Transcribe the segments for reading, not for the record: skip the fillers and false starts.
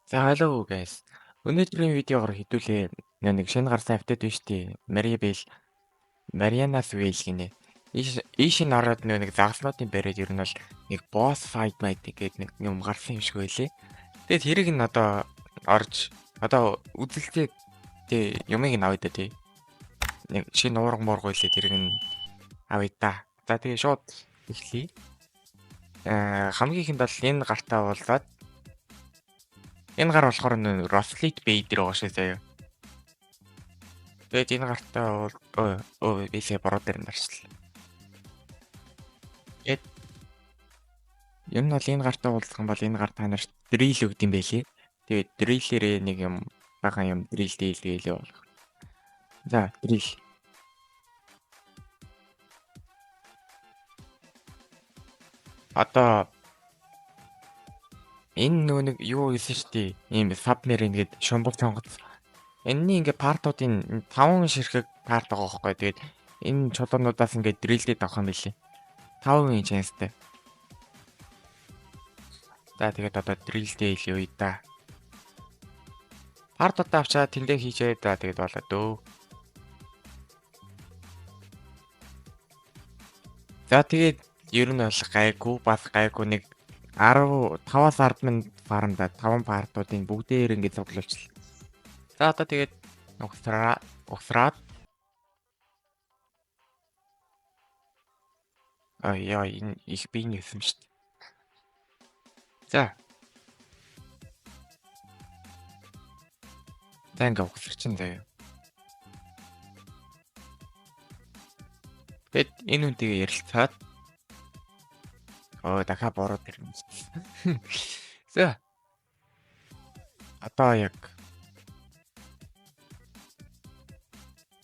За hello guys. Өнөөдрийн видеогоор хэдүүлээ нэг шинэ гарсан апдейт биш тий. Marianas Whale гинэ. Ийш нь ороод нэг загалмаатын бариад ер нь бол нэг boss fight might гэдэг нэг юм гарсан юм шиг байлээ. Тэгээд хэрэг нь одоо орж одоо үзэлтэй тий юмыг нь авъя да тий. Нэг шинэ уурга муурга байлээ тэрийг нь авъя да. За тэгээ шууд эхлэе. Хамгийн ихэнд бол энэ гартаа уулзаад энэ гар болохоор нэг Roslit Bay дээр байгаа шүү заяа. Тэгээд энэ гартаа бисээ бороо дээр нь дарчлаа. Тэгээд юм нь бол энэ гартаа уулзах юм бол энэ гар та нарт drill өгд юм байлээ. Тэгээд drill-ээрээ нэг юм бахан юм drill дийлээ болох. За drill. Одоо энэ нэг юу хийсэн шүү дээ. Ийм submarine гэдэг шумбал сонгоц. Энэний ингээ партуудын 5 ширхэг парт байгаа байхгүй. Тэгээд энэ чулуунуудаас ингээ дриллээд авах юм билий. 5% chanceтай. За тэгээд одоо дриллдээ хэлээ үе да. Партуудаа авчаад тэндээ хийчээ да тэгээд болоо дөө. За тэгээд ер нь бол гайгүй нэг 15-аас 10,000 фармда 5 партуудын бүгдээр ингээ цуглуулчихлаа. За одоо тэгээд угсраад яа энэ их бий нэгсэн шүү дээ. За. За ингээ угсарчин заяа. Тэгэд энэ үнтэйгээ ярилцаад дахиад бороо ирнэ. За. Одоо яг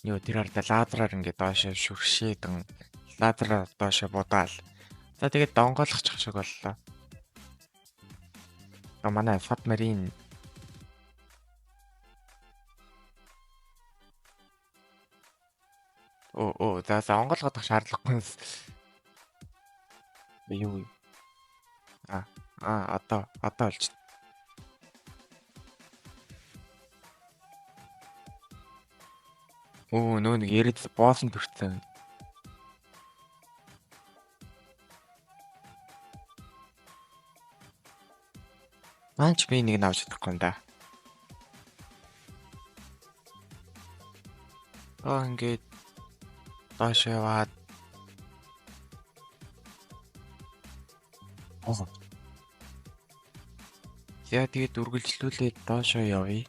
юу тэр арда лазераар ингээ доошоо шүршээдэн лазераар доошоо будаал. За тэгээд донгойлгочих шиг боллоо. Манай submarine за онгойлгох шаардлагагүй. Юу одоо олж. Нөө нэг яриад боосон төрсөн. Манч би нэг нь авч чадахгүй юм да. Ингээд доош яваад яа тэгээд үргэлжлүүлээд доошоо явъя.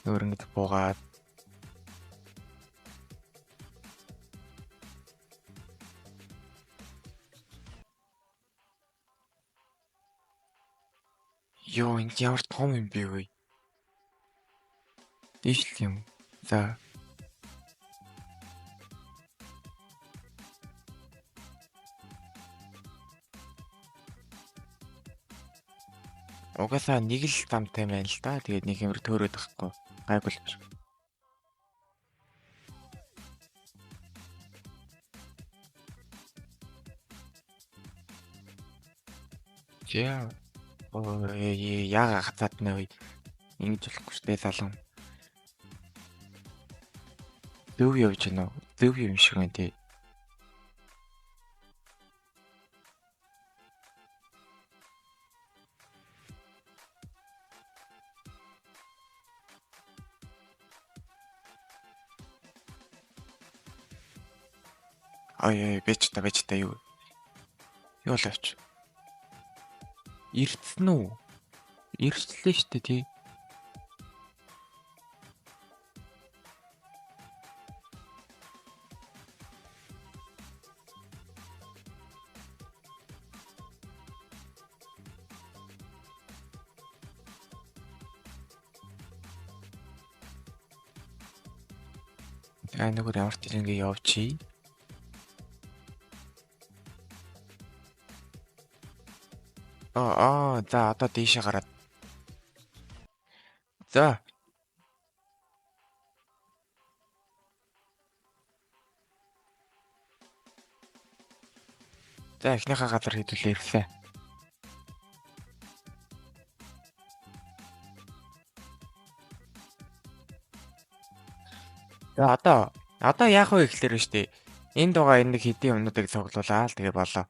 Өөрөнгөд буугаад ёо энэ ямар том юм бэ вэ? Дийшл юм. За. Угаасаа нэг л замтай байна л да. Тэгээд нэг юмэр төөрөөд байхгүй. Гайгүй л. Яага хацаад нэ ингэж болохгүй штэ залуу. Зөв явж гэнэ үү? Зөв юм шиг байна тий. Бэж та юу? Юу л авч. Ирцэн үү? Ирчлээ штэ тий. Нөгөө ямар ч ингэ явчих. За одоо дээшээ гараад. За. За эхнийхээ газар хэдүүлээ ирсэн. Тэгээ одоо яах вэ гэхлээр нь штэ. Энд байгаа энэ хэдийн юмнуудыг цуглуулаа л тэгээ болоо.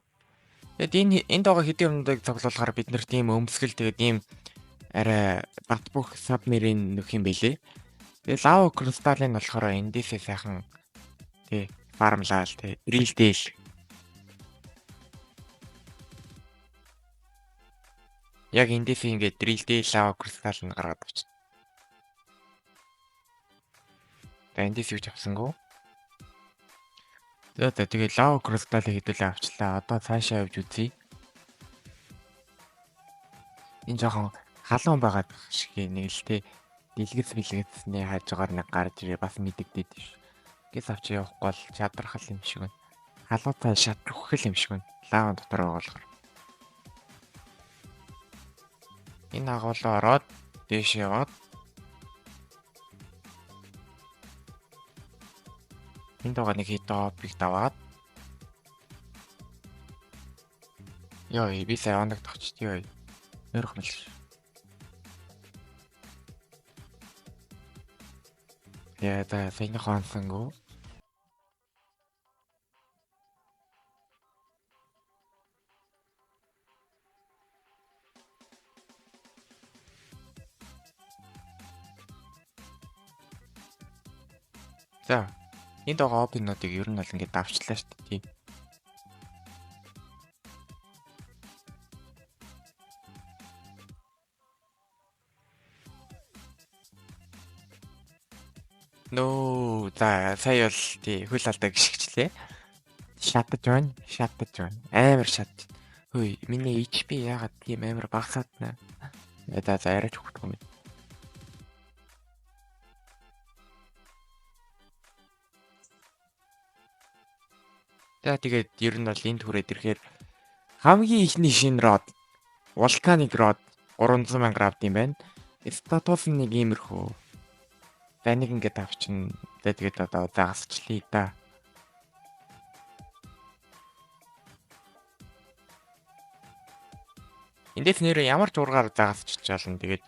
Тэгэд энд байгаа хэдийн юмнуудыг цуглуулахаар бид нэр тийм өмсгөл тэгээд ийм арай бат бөх сабмарин нөх юм бэлээ. Тэгээ лава кристаллын болохоор эндээсээ сайхан тий фармлаа л тий дрилдэл. Яг эндээсээ ингээд дрилдэл лава кристалл нь гаргаад авчих. За эндээс юуч авсангүй. За тэгээ лава кристаллыг хэдүүлээ авчлаа. Одоо цаашаа явж үзье. Энэ жоохон халуун байгаа шиг нэг л тий дэлгэцний хажуугаар нэг гарч ирээ бас мэдэгдээд биш. Гис авч явахгүй бол чадрахал юм шиг байна. Халуутай шатрах юм шиг байна. Лаван дотор байгаа болохоор. Энэ агуулаа ороод дээш яваад энд байгаа нэг хит опик даваад ёо би сая оног тогчдё. Нөрөх мэл. Яа да саяны хаансангуу. За энд байгаа опинуудыг ер нь бол ингээд давчлаа шүү дээ тийм. Нөө за сая бол тий хөл алдаа гიშгчлээ. Шатаж байна. Амар шат. Хөөе миний HP яагаад тийм амар багасаад нэ. За арайч хөвтгөө мэд. За тэгээд ер нь бол энд хүрээд ирэхээр хамгийн ихний шинэ род вулканик род 300,000 авд юм байна. Статус нэг иймэрхүү. За нэг ингээд авчин. Тэгээд одоо загасчлаа да. Эндээс нэр ямар ч ургаар загасчих жаална. Тэгээд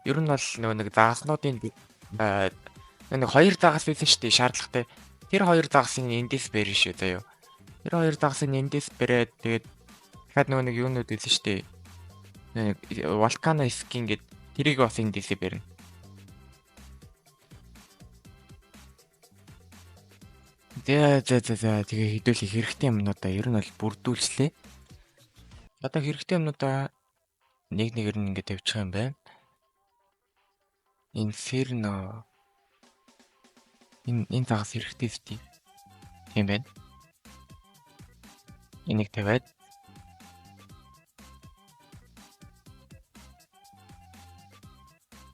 ер нь бол нэг загаснуудын нэг хоёр загас байсан шүү дээ шаардлагатай. Тэр хоёр загасыг эндээс бэрэн шүү заяа. Тэр хоёр загасыг эндээс бэрээд тэгээд дахиад нэг юунууд байсан шүү дээ. Нэг вулкана скин гэд тэрийг бас эндээс бэрэн. За тэгээ хэдүүлэх хэрэгтэй юмнуудаа ер нь бол бүрдүүлчлээ. Одоо хэрэгтэй юмнуудаа нэгээр нь ингээд тавьчих юм байна. Inferno энэ загас хэрэгтэй шүү. Тийм байна. Энийг тавиад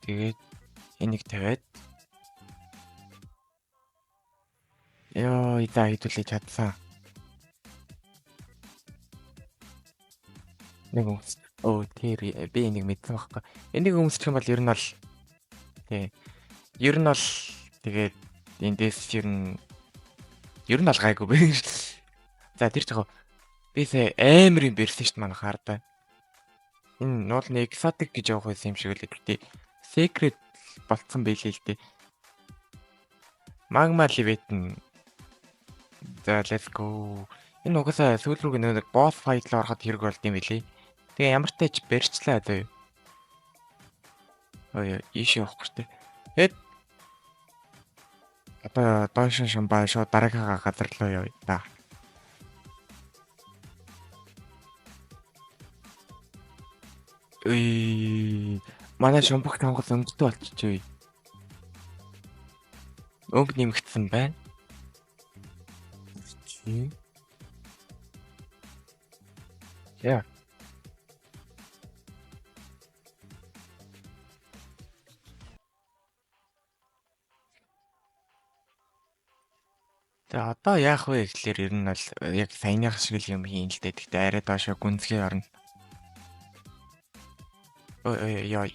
тэгээд энийг тавиад ёо идэ хэдүүлээ чадсан. Нэг өмс. Тэр би энийг мэдсэн байхгүй. Энийг өмсчих юм бол ер нь бол тий. Ер нь бол тэгээд эндээс ер нь бол гайгүй бэ. За тэр жоо би сая амар юм бэрсэн шүү дээ манай хардаа. Энэ нуулны exotic гэж явах байсан юм шиг л гэдэг. Secret болцсон байлээ л дээ. Magma Leviathan. За let's go. Энэ угаасаа сүүл рүү нэг boss fight л ороход хэрэг болд юм билий. Тэгээ ямар ч тач барьчлаа заяа. Ой ийш явахгүй штэ. Тэгэд одоо доош шамбаа шууд дараагийн газар руу явъя да. Манай шамбах тангал өнгөтэй болчихжээ. Өнгө нэмэгдсэн байна. Яа. За одоо яах вэ гэхлээр ер нь бол яг саяных шиг л юм хийн л дээ. Гэхдээ арай доошоо гүнзгий орно. Яа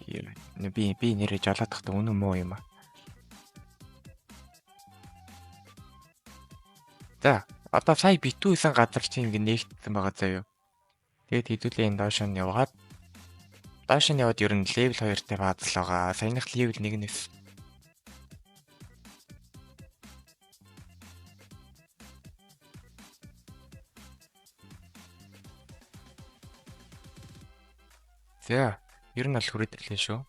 би нэрээ жолоод тахта үнэн муу юм аа. За одоо сая битүүсэн газар чинь ингэ нээгдсэн байгаа заяа. Тэгээд хэдүүлээ энэ доошоо нь яваад ер нь level 2-тэй баазл байгаа. Саяных level 1-ээс За ер нь бол хүрээдэрлээ шүү.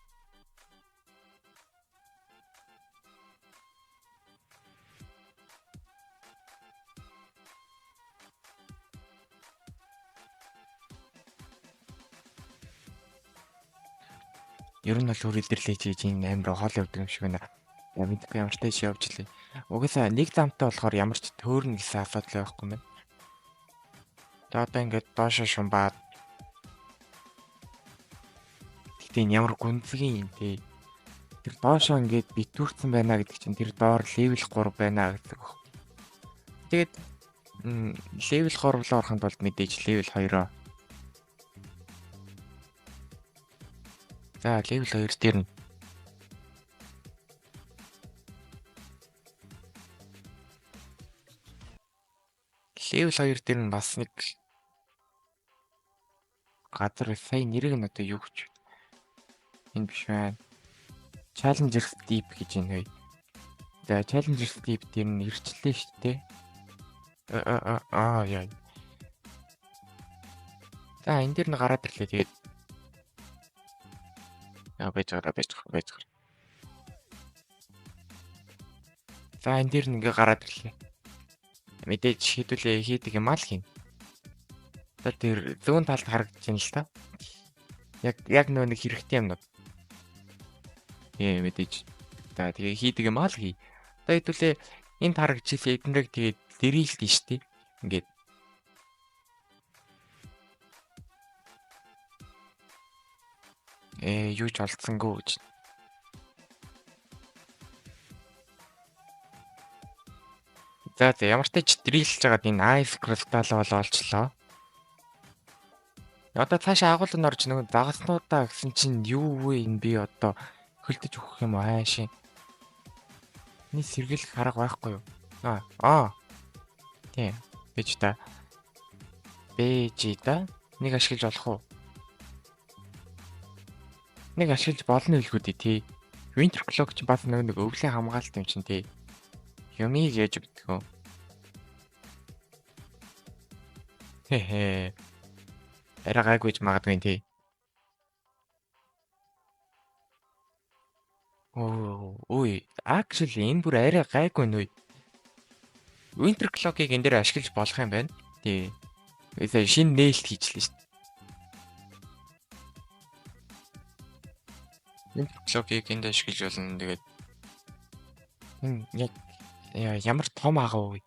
Ер нь бол хүрээдэрлээ чийж энэ амар хоол явдаг юм шиг байна. Мэдгүй ямар ч тааш явж лээ. Угаасаа нэг замтай болохоор ямар ч төөрнө гэсэн асуудал байхгүй юм байна. За одоо ингээд доошо шумбаад. Гэтэ энэ ямар гүнзгий юм те. Тэр доошо ингээд битүүрсэн байна гэдэг чинь тэр доор левел 3 байна гэдэг. Тэгээд левел 3 руу орохын тулд мэдээж левел 2-оо. За левел 2 дээр нь левел 2 дээр нь бас нэг газар сая нэрийг нь одоо юу гэж энэ биш байна. Challenger Steep гэж энэ хөөе. За Challenger Steep дээр нь ирчлээ шүү дээ. Яа. За энэ дээр нь гараад ирлээ тэгээд. Яа байж байгаа. За энэ дээр нь ингээ гараад ирлээ. Мэдээж хийдүүлээ хийдэг юм аа л хийн. За тэр зүүн талд харагдаж байна л та. Яг нөө нэг хэрэгтэй юмнууд. Мэдээж. За тэгээ хийдэг юм аа л хий. Одоо хэдүүлээ энд харагдаж ирсэн эднэрийг тэгээд дэрэлдэн штэ. Ингээд. Юу ч олдсонгүй гэж. За ямар ч тач дрилж байгаад энэ ice crystal бол олчлоо. Одоо цаашаа агуулганд орж нэг загаснуудаа гэсэн чинь юу вэ энэ би одоо хөлдөж өгөх юм аашийн. Ни сэргийлэх арга байхгүй юу? Тийм. Бэж та. Нэг ашиглаж болох уу? Нэг ашиглаж болно үлгүүдээ тий. Winter cloak ч бас нэг өвлийн хамгаалалт юм чинь тий. Юмыг яаж битгөө. Арай гайгүйж магадгүй тий. Actually энэ бүр арай гайгүй нүй. Winter cloak-ыг энэ дээр ашиглаж болох юм байна. Тий. Эсэ шинэ нээлт хийчлээ шүү дээ. Winter cloak-ыг энд ашиглаж болно. Тэгээд яг ямар том агав вэ?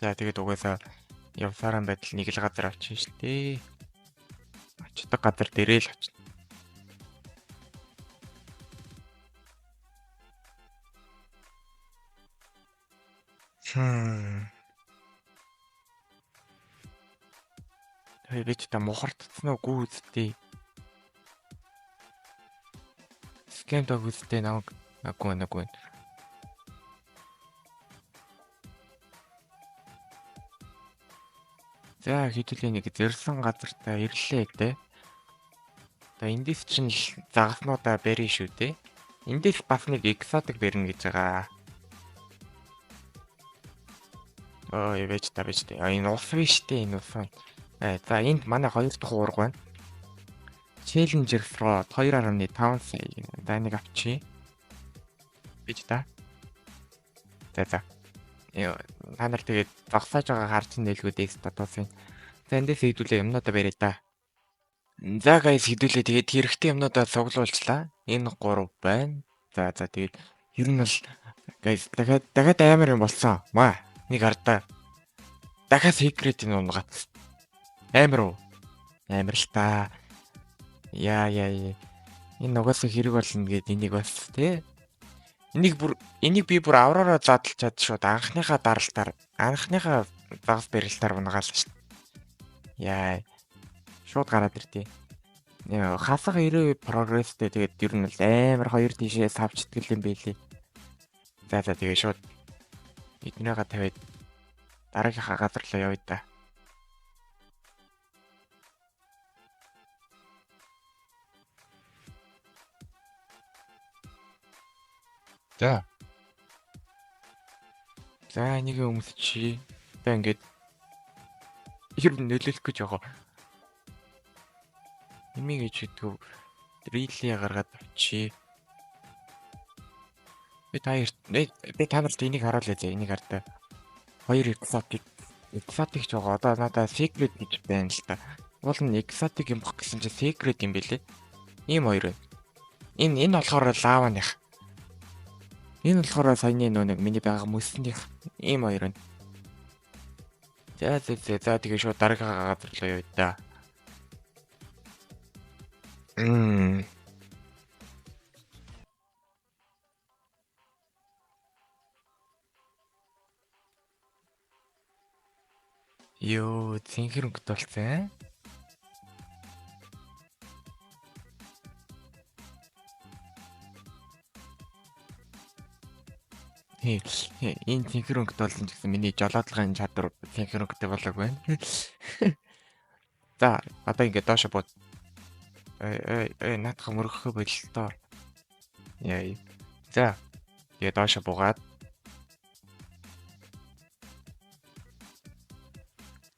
За тэгээд угаасаа явсараа байдал нэг л газар очих шүү дээ. Очдог газар дээрээ л очно. Тэгээд та мухардцсан уу гүзтэй. Скем дог үстэй намайг аггүй. За хэдүүлээ нэг зэрсэн газартаа ирлээ дээ. Одоо эндээс чинь загаснуудаа барьна шүү дээ. Эндээс бас нэг exotic барьна гэж байгаа. Явж та. Энэ ус биш дээ энэ ус. За энд манай 2 дахь уурга байна. Challenger Fraud 2.5 сая. За нэг авчи. Бич та. За. Та нар тэгээд зогсоож байгаа харж нэлгүүдээ статусын. За эндээс хэдүүлээ юмнуудаа барья да. За guys хэдүүлээ тэгээд хэрэгтэй юмнуудаа цуглуулчлаа. Энэ 3 байна. За тэгээд ер нь бол guys дахиад амар юм болсон. Нэг ардаа. Дахиад secret энэ унгац. Амар уу? Амар л та. Яа. Энэ угаасаа хэрэг болно гэд энийг бас тий. Энийг би бүр авраараа задлж чад шууд анхныхаа загас барилтаар унгаалаа шүү дээ. Яа. Шууд гараад иртээ. Хасах 90% прогресстэй тэгээд ер нь л амар 2 тишээ савчтгэл юм байлээ. За тэгээд шууд эднийгээ тавиад дараагийнхаа газар руу явъя да. За энийг өмсчи. Одоо ингээд ер нь нөлөөлөх гэж байгаа. Нэмий гэж хэдгүү рилээ гаргаад авчи. Би та нарт энийг харуулъя зэ. Энийг хардаа. Хоёр exotic ч байгаа. Одоо надаа secret гэж байна л та. Уул нь exotic юм бох гэсэн чинь secret юм бэлээ. Ийм хоёр байна. Энэ болохоор лаваных. Энэ болохоор саяны нэг миний байгаа мөснийх. Ийм хоёр байна. За тэгээ шууд дараагийн газар руу явъя да. Йоо, цэнхэр өнгөт болсон. Энэ цэнхэр өнгөт болсон гэсэн миний жолоодлогын чадвар цэнхэр өнгөтэй болоог байна. За, одоо ингээд доошо бод. Наадах мөргөхөө бололтоо. Яа. За. Тэгээ доошо буугаад.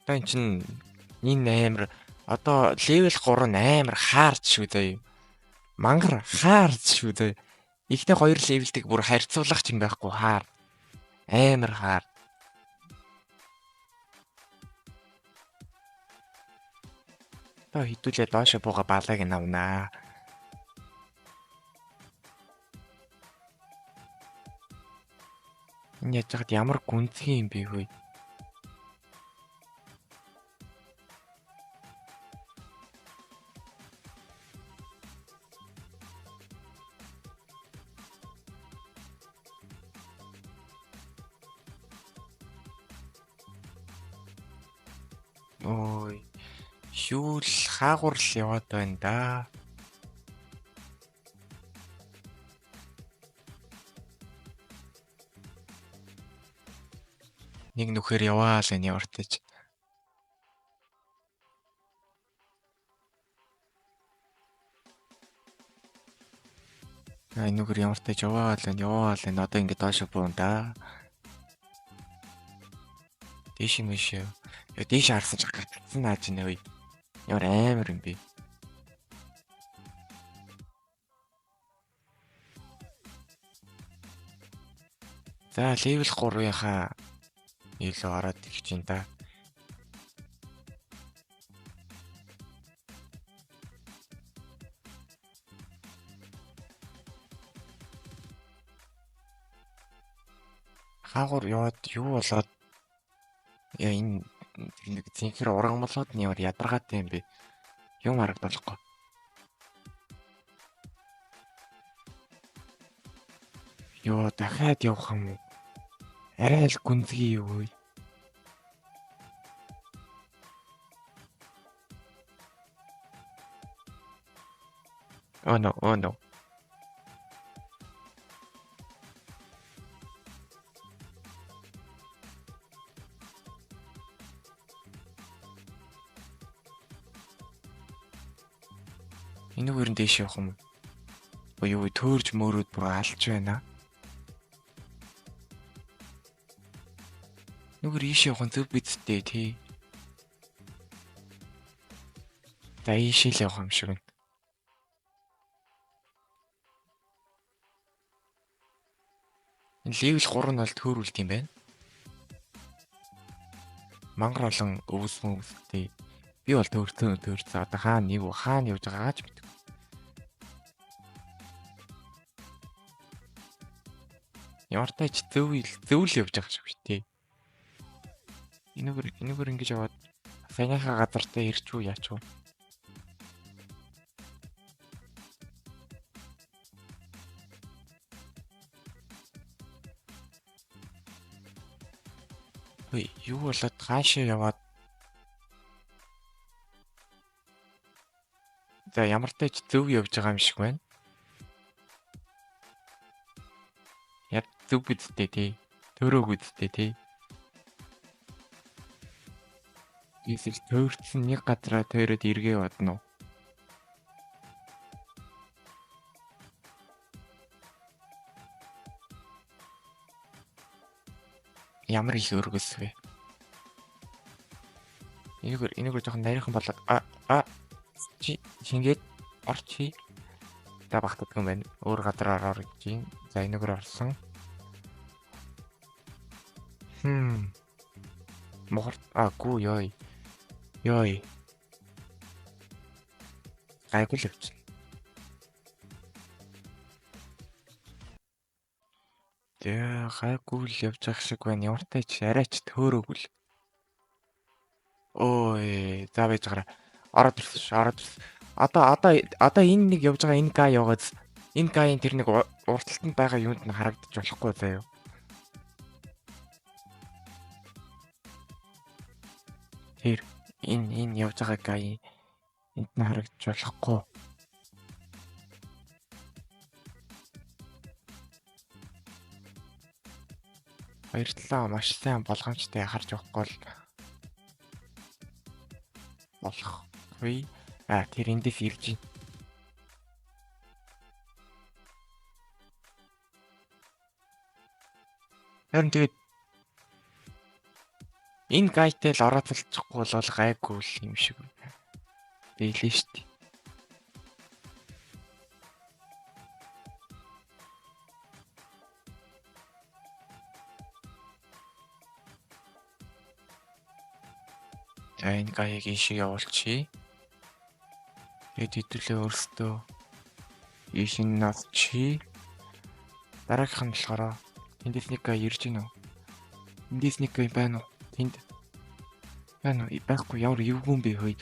Одоо эн чин энэ амар одоо level 3 амар хаард шүү заяа. Мангар хаард шүү заяа. Ихний 2 левелдэг бүр харьцуулах ч юм байхгүй хаар. Амар хаар. Одоо хитүүлээ доошо бууга балааг нь авнаа. Энэ яаж хаад ямар гүнзгий юм бэ хөөе. Ой. Шүүл хаагур л яваад байна да. Нэг нүхээр яваа л энэ явартаж. Энэ нүгээр ямартаж яваа л энэ одоо ингэ доошо буун да. Дээш юм биш. Яа дээш харсан ч гатсан нааж нэ ой. Ямар амар юм бэ. За level 3-ийнхаа илүү ороод ирж чинь да. Хаагур яваад юу болоод яа энэ нэг цэнхэр ургамлууд нь ямар ядаргаатай юм бэ? Юм харагдахгүй. Йоо дахиад явах юм уу? Арай л гүнзгий юу? Oh no. Энэ үрэн дээш явах юм уу? Юу төөрж мөрөөд бүр алж байна. Нүгэр ийш явах нь зөв бидтэй тий. За ийш л явах юм шиг. Энэ level 3 нь бол төөрүүлт юм байна. Мангар олон өвстэй. Би бол төөрцөө. Одоо хаана явж байгаагаа ч мэдэхгүй. Ямар тач зөв л явж байгаа шүү дээ. Энэгээр ингэж яваад саяныхаа газартаа ирчүү яач вэ? Юу болоод хаашаа яваад за ямар тач зөв явж байгаа юм шиг байна. Яг зөв бидтэй тий. Төрөөг үсттэй тий. Эсвэл төөрцөн нэг газараа тойроод эргээ бадна уу? Ямар их өргөс вэ? Энийг жоохон нарийнхан болоод чи шингээд орчий. Та багтдаг юм байна. Өөр газар ороо гэж юм. За энэгээр орсон. Мохор гүү ёй. Ёй. Гайгүй л явчихна. Тэгээ гайгүй л явж байгаа шиг байна. Ямартай ч арайч төөрөөгүй л. Ой, за байж гараа. Ороод ирсэн. Одоо энэ нэг явж байгаа энэ гай яваад энэ гайын тэр нэг урталтанд байгаа юунд нь харагдаж болохгүй заяа. Тэр энэ явж байгаа гай энд нь харагдаж болохгүй. Баярлалаа. Маш сайн болгоомжтой харж явахгүй л болохгүй. Тэр эндээс ирж байна. Харин тэгээд энэ гайтай л орооцолчихгүй бол гайгүй л юм шиг байлээ шүү дээ. За энэ гаяг ийшээ явуулчихъя. Тэгээд хэдүүлээ өөрсдөө ийш нь насчи. Дараагийнх нь болохоор эндээс нэг гай ирж гинөө. Эндээс нэг гай байна уу? Тэнд байна уу? Байхгүй ямар эвгүй юм бэ хөөе.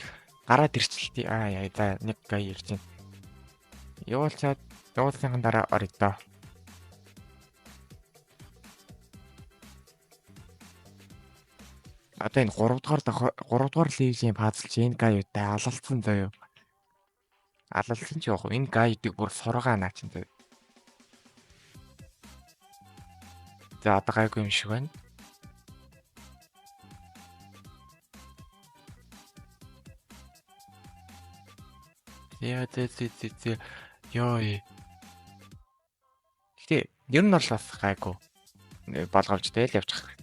Гараад ирчлээ. Яа за нэг гай ирж байна. Явуулсан дараа орё доо. Одоо энэ 3 дугаар левелийн пазл чи энэ гайудаа алалцсан заяа. Алалцсан ч яг энэ гайдыг бүр сургаа наачин заяа. За одоо гайгүй юм шиг байна. Ёй. Гэтэ ер нь бол бас гайгүй. Болгоомжтой л явчих.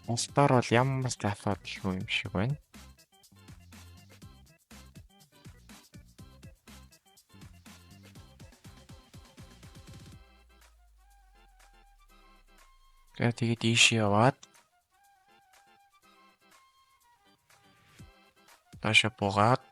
Устдаар бол ямар ч асуудалгүй юм шиг байна. Тэгээд ийш яваад доош буугаад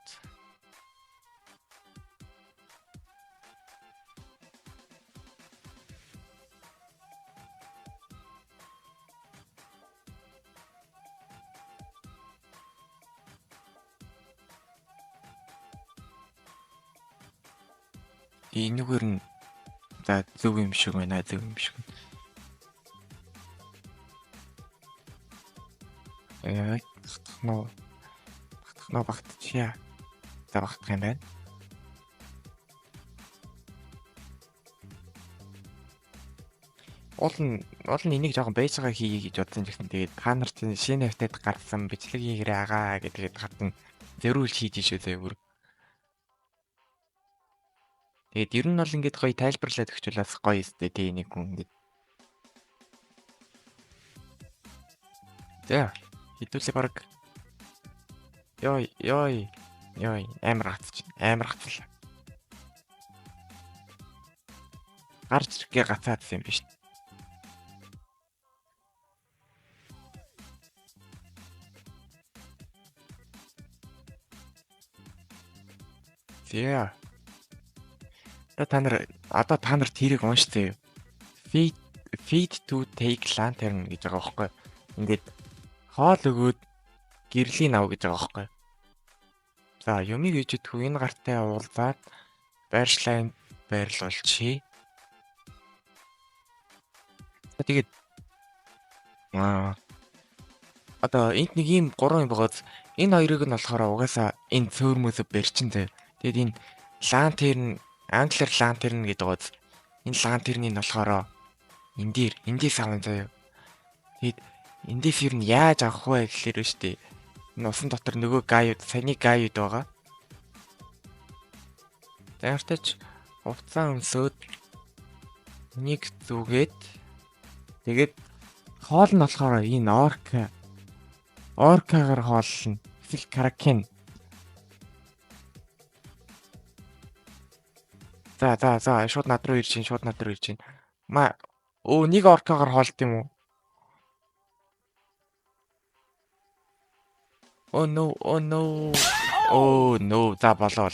энэгээр нь за зөв юм шиг байна. Зөв юм шиг. Багтчихъя. За багтах юм байна. Уул нь энийг жоохон байж байгаа хийе гэж бодсон ч гэсэн тэгээд та нар чинь шинэ хавтад гарсан бичлэг хийгэрээ агаа гэдгээд хатан зөрүүл хийж шүү зөө бүр. Тэгээд ер нь бол ингээд гоё тайлбарлаад өгчвөл бас гоё өстэй тий нэг хүн ингээд. За хэдүүлээ баг. Ёй амар гацлаа. Гарч ирэхгээ гацаадсан юм биш. За. Та нар тэрийг уншчихъя. Feed to take lantern гэж байгаа байхгүй. Ингээд хоол өгөөд гэрлийн ав гэж байгаа байхгүй. За юмыг ижидгүй энэ гартай уулзаад байрлуулчихъя. Тэгээд одоо энд нэг ийм 3 юм байгааз энэ хоёрыг нь болохоор угаасаа энэ цөөрмөөсө барьчин заяа. Тэгээд энэ лантерн англиар лантерн гэдэг байгааз энэ лантерныг нь болохоор эндээс аван заяа. Тэгээд эндээс юу нь яаж авах вэ гэхлээр нь штэ. Энэ усан дотор нөгөө саяны гайуд байгаа. Заавартаж хувцас өмсөөд нэг зүгээд Тэгээд хоол нь болохоор энэ оркагаар хооллно. Эсвэл кракен. За шууд над руу ирж чинь. Нэг оркагаар хоолт юм уу? Oh no. Oh no. За болоо.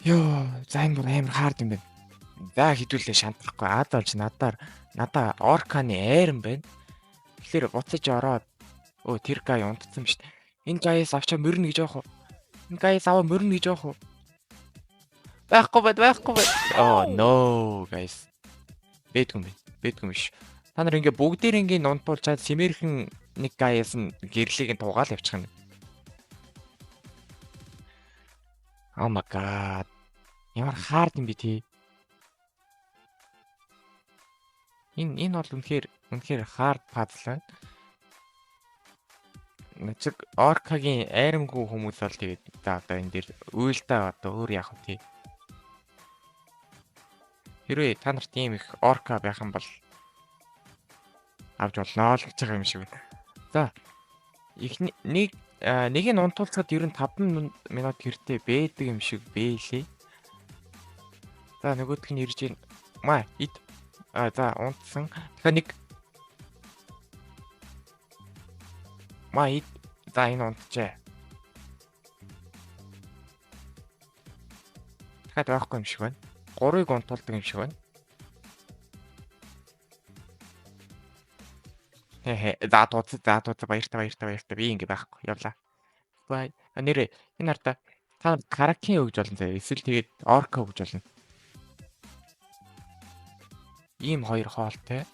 Йоо, за энэ бүр амар хаард юм байна. За хідүүлээ шантахгүй. Болж надаа орканы айран байна. Тэгэхээр буцаж ороод тэр гай унтцсан биз дээ. Энэ гайс авчаа мөрнө гэж яах вэ? Энэ гайс аваа мөрнө гэж яах вэ? Байхгүй байна. Oh no guys. Бэдгүй биш. Та нар ингээ бүгдээр ингээ нунтуулчаад симэрхэн нэг гайс нь гэрлийг нь тугаал явчих юм. Oh my god. Ямар хаард юм бэ тий. Энэ бол үнэхээр hard puzzle байна. Начиг оркагийн айрамгүй хүмүүс бол тэгээд одоо энэ дээр уйлдаа одоо өөр яах вэ тий. Хэрвээ та нарт ийм их орка байх юм бол авч болно л гэж байгаа юм шиг байна. За нэг нь унтуулцаад ер нь 5 минут хэртэй бэдэг юм шиг бэлээ. За нөгөөх нь ирж ийн. За унтсан. Тэгэхээр нэг за энэ унтжээ. Тэгэхээр байхгүй юм шиг байна. 3-ыг унтуулдаг юм шиг байна. За дууцаа баяртай би ингэ байхгүй явлаа. Бай. Нэрээ энэ хартаа та каракен өгж болно заяа. Эсвэл тэгээд орка өгж болно. Ийм хоёр хоолтой.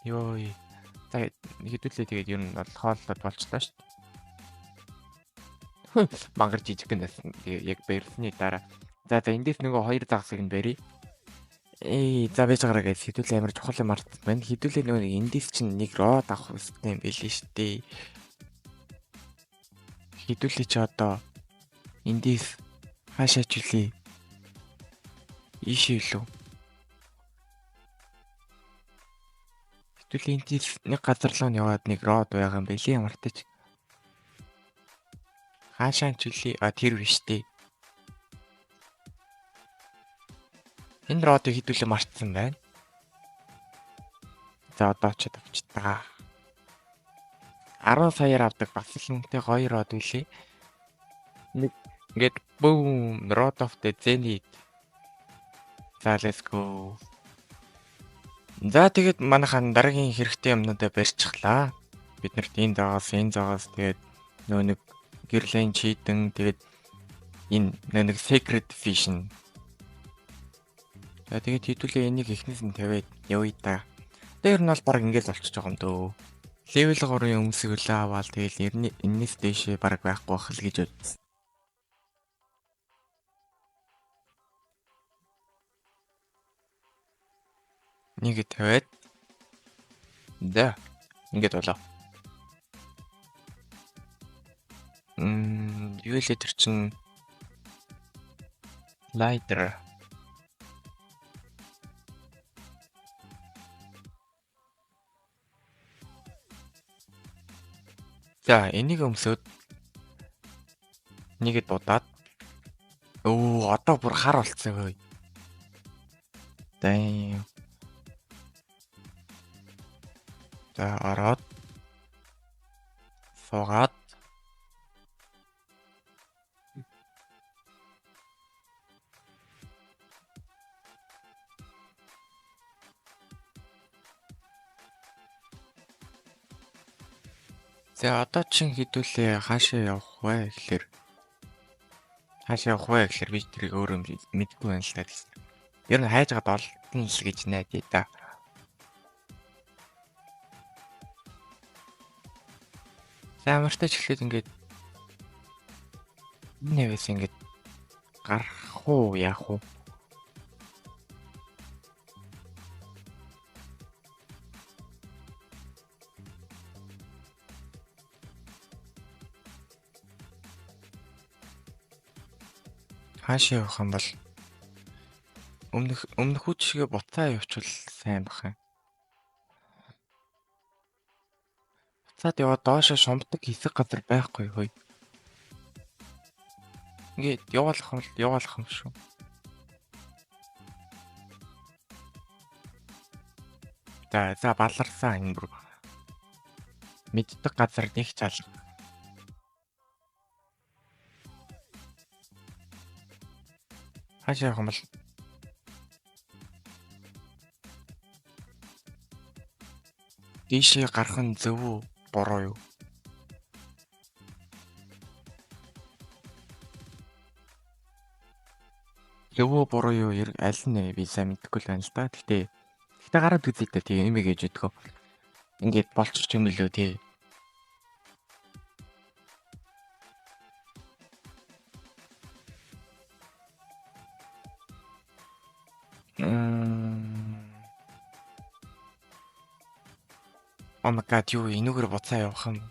Йоо. За хэдүүлээ тэгээд ер нь бол хооллоод болчлаа шүү дээ. Мангар жижигхэн байсан. Яг барьсны дараа. За эндээс нөгөө хоёр загсыг нь барья. За байж байгаараа гэж хэдүүлээ амар чухал юм мартсан байна. Хэдүүлээ нөгөө эндээс чинь нэг род авах хэрэгтэй юм байл шүү дээ. Хэдүүлээ чи одоо эндээс хаашаа ч үлээ. Ийшээ илүү. Хэдүүлээ эндээс нэг газар руу яваад нэг род байгаа юм байли ямартаж. Хаашаа ч үлээ. Тэр биш дээ. Энэ родыг хэдүүлээ мартсан байна. За одоо ч авчтаа. 10 саяар авдаг бас л үнэтэй гоё род үлээ. Нэг ингээд boom rod of the zenith. За let's go. За тэгээд манайхан дараагийн хэрэгтэй юмнуудаа барьчихлаа. Бид нарт энэ заагаас тэгээд нэг гэрлэн чийдэн тэгээд энэ нэг secret vision. За тэгээд хэдүүлээ энийг эхнээс нь тавиад явъя та. Тэр нь бол баг ингээл болчихж байгаа юм дөө. Level 3-ын өмсгөлөө аваад тэгэл энэс дэшээ баг байхгүй байх л гэж бодсон. Нэг тавиад. Да. Ингээд болоо. Юу л тэр чин lighter. За энийг өмсөд нэгэд дуудаад одоо бүр хар болцсон хөөе. Дай. За ороод суугаад за одоо чин хэдүүлээ хаашаа явах вэ гэхээр би тэрийг өөрөө мэдгүй байна л та гэсэн. Ер нь хайж гад олдно л гэж найдаа да. За амартай ч ихлээд ингээд нэвээс ингээд гарах уу яах уу? Хаашаа явах юм бол Өмнөх хүч шигээ буцаа явуучвал сайн бах юм. Буцаад яваад доошоо шумбдаг хэсэг газар байхгүй хөөе. Ингээд яваалах юм шүү. За баларсан энэ бүр мэддэг газар нэг ч алга. Хаашаа явах юм бол дийшээ гарах нь зөв үү? Буруу юу? Зөв үү буруу юу? Аль нь би сайн мэдэхгүй л байна л да. Гэтэ гараад үзье та тийм эмэг ээж өгдөгөө. Ингээд болчих юм лөө тий. Oh my god юу энүүгээр буцаа явах юм.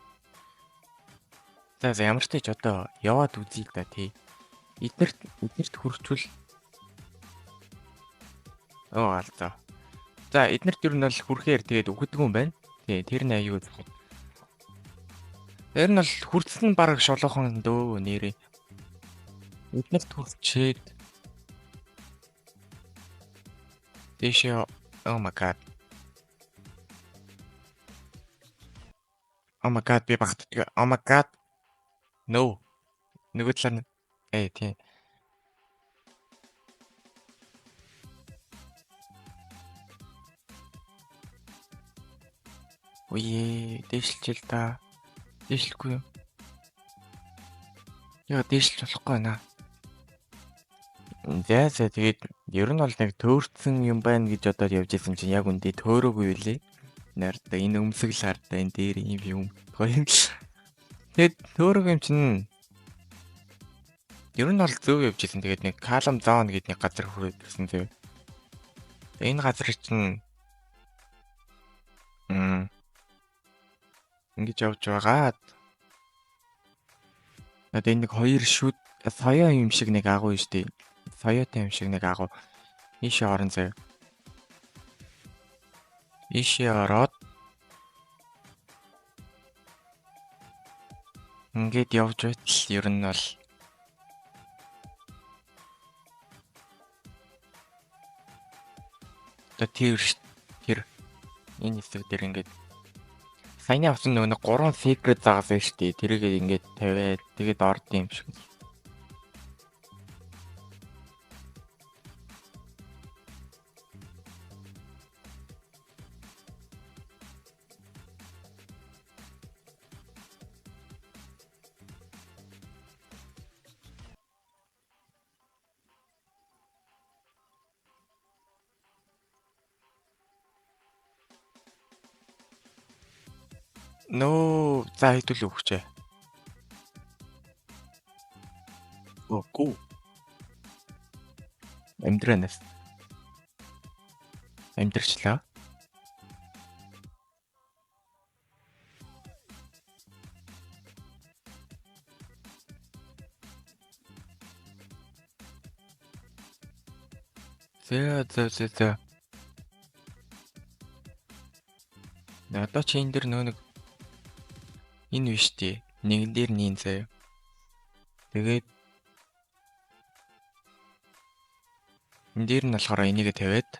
За ямар ч тач одоо яваад үзье та тий. Эднэрт хүрчвэл алдаа. За эднэрт ер нь бол хүрэхээр тэгээд өгдөг юм байна. Тий тэр нь аюу зөвхөн. Тэр нь бол хүрцэн баг шолоохон дөө нэрээ. Эднэрт хүрчээд дэшээ oh my god. Oh my god би багт. Oh my god. No. Нөгөө талаар нь тий. Үе дээшлжил та. Дээшлэхгүй юу? Яа дээшлж болохгүй байна. За тэгээд ер нь бол нэг төөрцөн юм байна гэж одоо явж исэн чинь яг үндэ төөрөөгүй үлээ. Нарда энэ өмсгөл хардаа энэ дээр юм. Тэгээд төөрөг юм чинь ер нь бол зөв явж исэн. Тэгээд нэг Calm Zone гэдэг нэг газар хүрээд ирсэн зөө. Энэ газар чинь ингэж явж байгаа. Одоо энэ нэг хоёр шүд соёо юм шиг нэг агуу юм штий. Соёотой юм шиг нэг агуу. Ийшээ орон заяа. Ийшээ ороод ингээд явж байтал ер нь бол одоо тэр энэ хэсэг дээр ингээд саяны авсан нөгөө 3 secret заагсан шүү дээ. Тэрийг ингээд тавиад тэгээд орд юм шиг. Нөө за хэдүүл өгчээ. Үгүй. Амьдранаас. Амьдрчлаа. За. Одоо чи энэ дэр нэг энэ биш тий. Нэгэн дээр нийн заяа. Тэгээд энэ дээр нь болохоор энийг тавиад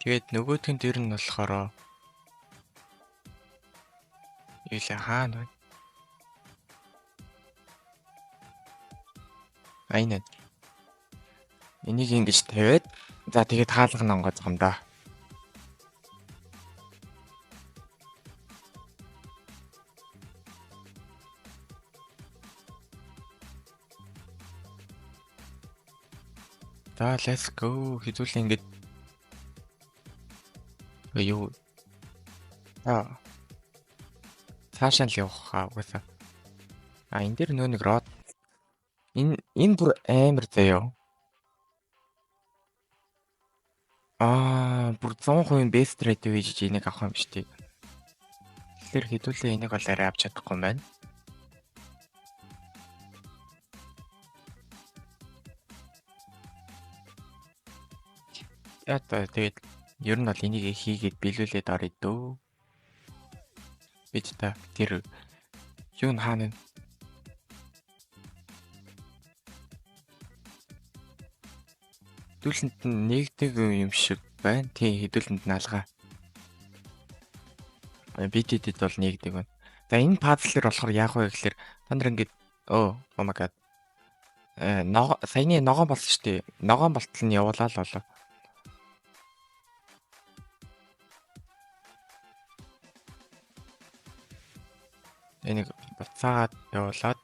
тэгээд нөгөөдгөн дээр нь болохоор ийшээ хаана вэ? Айнад. Энийг ингэж тавиад за тэгээд хаалгана онгоц юм да. За let's go хэдүүлээ ингэж юу цаашаа л явах угаасаа. Энэ дэр нөө нэг род энэ бүр амар заяа. Бүр 100% best rate гэж энийг авах юм биш тий. Тэгэхээр хэдүүлээ энийг бол арай авч чадахгүй юм байна. Тэгээд ер нь бол энийг хийгээд биелүүлээд орё дөө. Бид та тэр юу н хаана вэ? Хэдүүлэнд нь нэгдэг юм шиг байна. Тийм хэдүүлэнд нь алгаа. BTD-д бол нэгдэг байна. За энэ пазл дээр болохоор яах вэ гэхээр та нар ингээд oh my god. Саяны ногоон болсон шүү дээ. Ногоон болтол нь явуулаа л болоо. Энийг буцаагаад явуулаад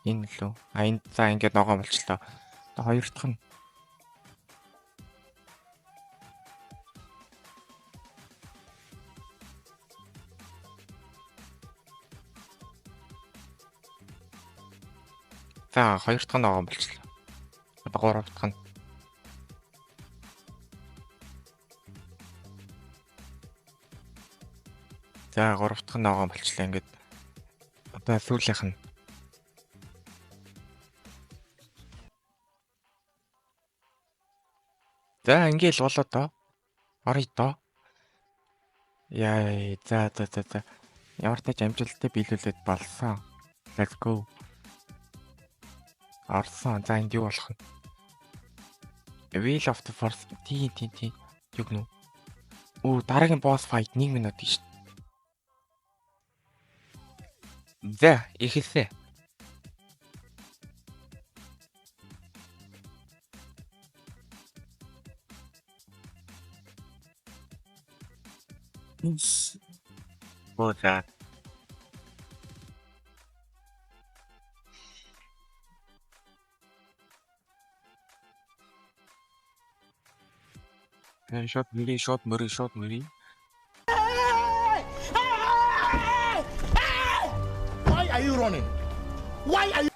энэ лөө. Энд за ингээд ногоон болчлоо. Хоёр дахь нь за хоёр дахь нь ногоон болчлоо. Одоо гурав дахь нь за гурав дахь нь ногоон болчлоо. Ингээд одоо сүүлийнх нь за ингээл болоо доо. Орё доо. Яа за. Ямар ч тач амжилттай биелүүлээд болсон. Let's go. Орсон. За энд юу болох вэ? Wheel of the Force. Тийм. Юу гэнэ? Дараагийн boss fight 1 минут гэж. За, ихэлсэн. За. Шот мөрий. Why are you running? Why are you?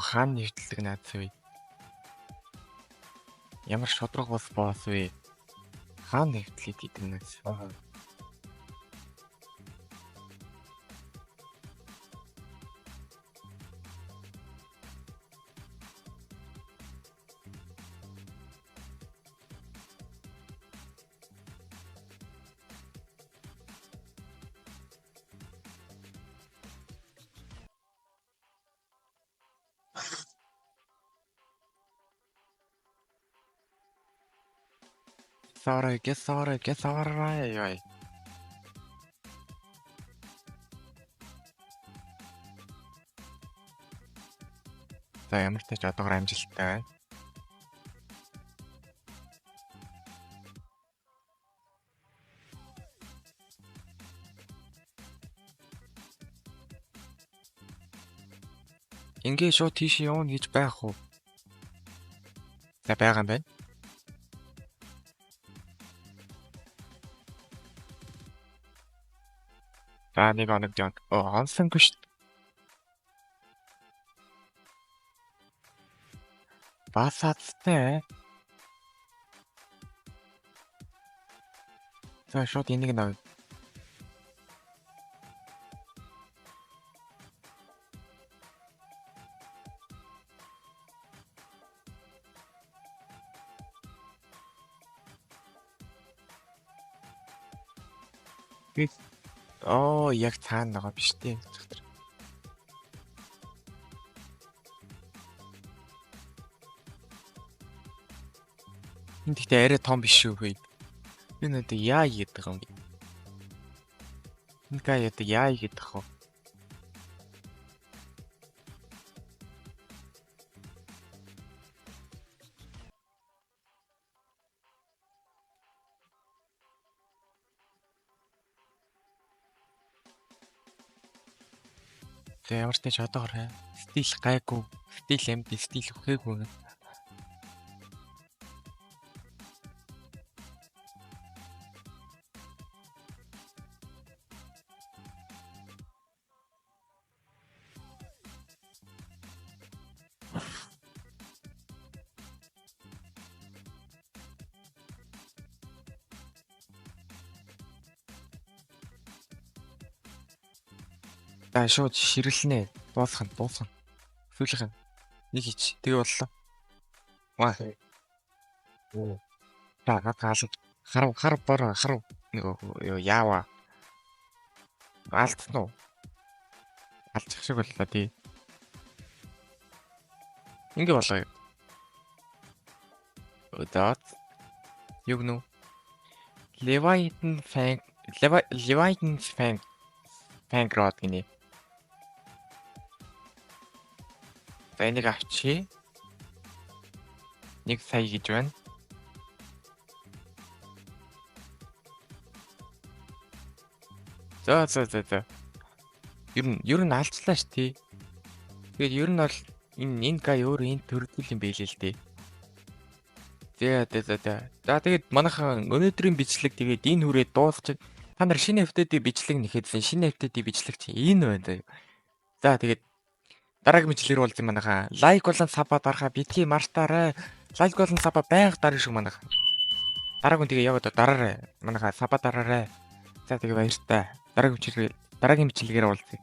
Хаана нэвтлэг наадс вэ? Ямар шодрог босс вэ? Хаана нэвтлээд идэнээс? Sorry. За ямар ч тач одоогор амжилттай байна. Ингээ шууд тийш явна гэж байх уу? За байгаа юм байна. За нэг оног дyon. Онсонгүй шүү. Басаацтай. За шууд энийг нав. Яг цаана байгаа биш дээ. Энд ихтэй арай том биш шүү хөөе. Энэ одоо яа гэдэг юм бэ? Ингээ яа гэдэг вэ? За ямар ч тач одоогор стил гайгүй, стил амт, стил өгөөгүй. За шууд ширлэнэ. Дуусгана. Сүүлийнх нь нэг хич. Тэгээ боллоо. Ваа. За гадгаал. Харав бороо. Харав. Нэг яава. Алдсан уу? Алдчих шиг боллоо тий. Ингээ болоо. Удаад. Юу гэнэ? Leviathan Fang Rod гинэ. За энийг авчи. 1 сая гэж байна. За. Ер нь алцлаа ш тий. Тэгээд ер нь бол энэ гай өөрөө энэ төрөлдөл юм байл л дээ. За тэгээд манайхан өнөөдрийн бичлэг тэгээд энэ хүрээ дуусчих. Та нар шинэ FTD бичлэг нэхэдсэн. Шинэ FTD бичлэг чи энэ байна. За тэгээд дараагийн бичлэгэр уулзъя манайхан. Лайк болон саба дарахаа битгий мартаарай. Лайк болон саба байнга дарах шиг манайхан. Дараагийн тэгээ яваад дараарай. Манайхан саба дараарай. За тэгээ баяртай. Дараагийн бичлэгээр уулзъя.